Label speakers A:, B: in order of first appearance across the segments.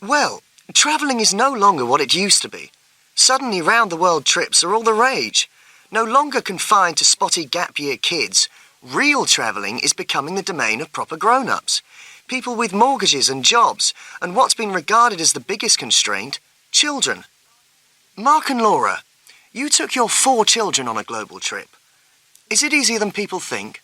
A: Well, travelling is no longer what it used to be. Suddenly round-the-world trips are all the rage. No longer confined to spotty gap-year kids, real travelling is becoming the domain of proper grown-ups. People with mortgages and jobs, and what's been regarded as the biggest constraint, children. Mark and Laura, you took your 4 children on a global trip. Is it easier than people think?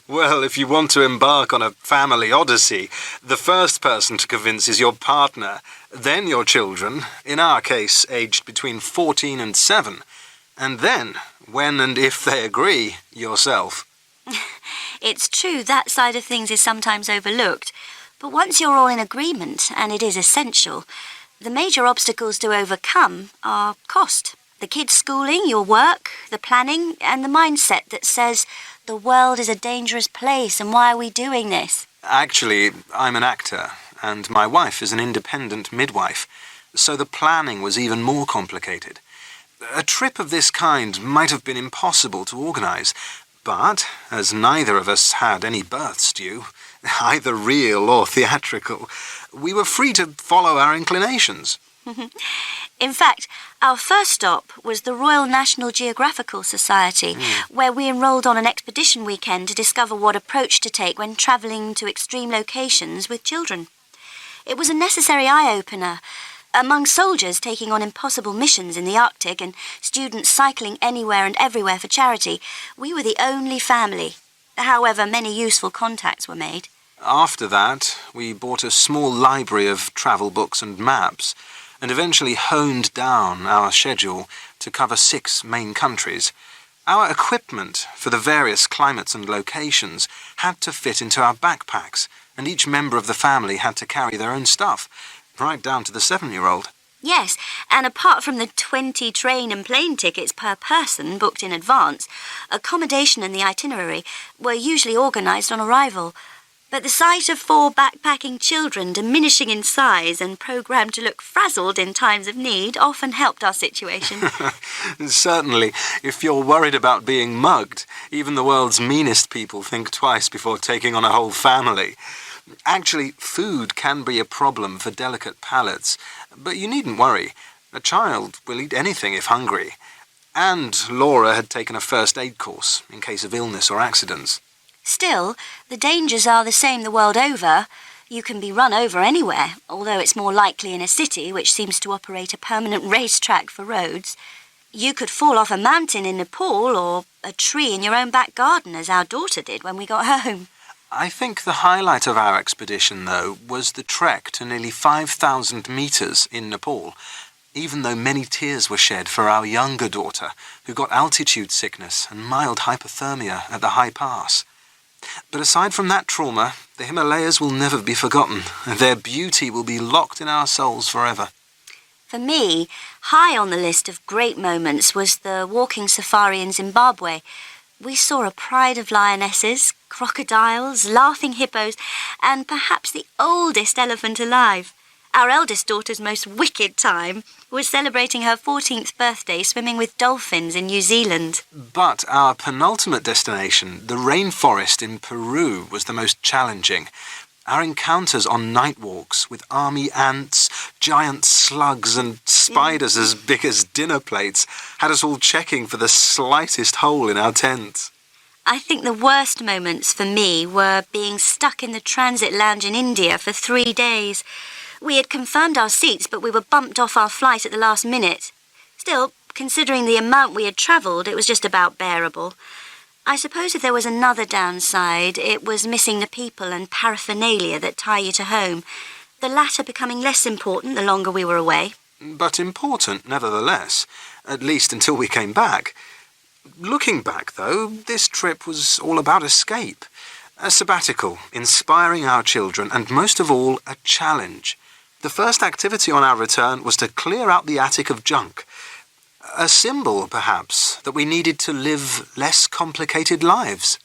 B: Well, if you want to embark on a family odyssey, the first person to convince is your partner, then your children, in our case aged between 14 and 7, and then, when and if they agree, yourself.
C: It's true that side of things is sometimes overlooked, but once you're all in agreement, and it is essential, the major obstacles to overcome are cost. The kids' schooling, your work, the planning, and the mindset that says the world is a dangerous place and why are we doing this?
B: Actually, I'm an actor, and my wife is an independent midwife, so the planning was even more complicated. A trip of this kind might have been impossible to organise, but as neither of us had any births due, either real or theatrical, we were free to follow our inclinations.
C: In fact, our first stop was the Royal National Geographical Society, where we enrolled on an expedition weekend to discover what approach to take when travelling to extreme locations with children. It was a necessary eye-opener. Among soldiers taking on impossible missions in the Arctic and students cycling anywhere and everywhere for charity, we were the only family. However, many useful contacts were made.
B: After that, we bought a small library of travel books and maps, and eventually honed down our schedule to cover 6 main countries. Our equipment for the various climates and locations had to fit into our backpacks, and each member of the family had to carry their own stuff, right down to the 7-year-old.
C: Yes, and apart from the 20 train and plane tickets per person booked in advance, accommodation and the itinerary were usually organised on arrival. But the sight of 4 backpacking children diminishing in size and programmed to look frazzled in times of need often helped our situation.
B: Certainly, if you're worried about being mugged, even the world's meanest people think twice before taking on a whole family. Actually, food can be a problem for delicate palates, but you needn't worry. A child will eat anything if hungry. And Laura had taken a first aid course in case of illness or accidents.
C: Still, the dangers are the same the world over. You can be run over anywhere, although it's more likely in a city which seems to operate a permanent racetrack for roads. You could fall off a mountain in Nepal or a tree in your own back garden, as our daughter did when we got home.
B: I think the highlight of our expedition, though, was the trek to nearly 5,000 metres in Nepal, even though many tears were shed for our younger daughter, who got altitude sickness and mild hypothermia at the high pass. But aside from that trauma, the Himalayas will never be forgotten. Their beauty will be locked in our souls forever.
C: For me, high on the list of great moments was the walking safari in Zimbabwe. We saw a pride of lionesses, crocodiles, laughing hippos, and perhaps the oldest elephant alive. Our eldest daughter's most wicked time was celebrating her 14th birthday swimming with dolphins in New Zealand.
B: But our penultimate destination, the rainforest in Peru, was the most challenging. Our encounters on night walks with army ants, giant slugs and spiders as big as dinner plates had us all checking for the slightest hole in our tents.
C: I think the worst moments for me were being stuck in the transit lounge in India for 3 days. We had confirmed our seats, but we were bumped off our flight at the last minute. Still, considering the amount we had travelled, it was just about bearable. I suppose if there was another downside, it was missing the people and paraphernalia that tie you to home, the latter becoming less important the longer we were away.
B: But important, nevertheless, at least until we came back. Looking back, though, this trip was all about escape. A sabbatical, inspiring our children, and most of all, a challenge. The first activity on our return was to clear out the attic of junk. A symbol, perhaps, that we needed to live less complicated lives.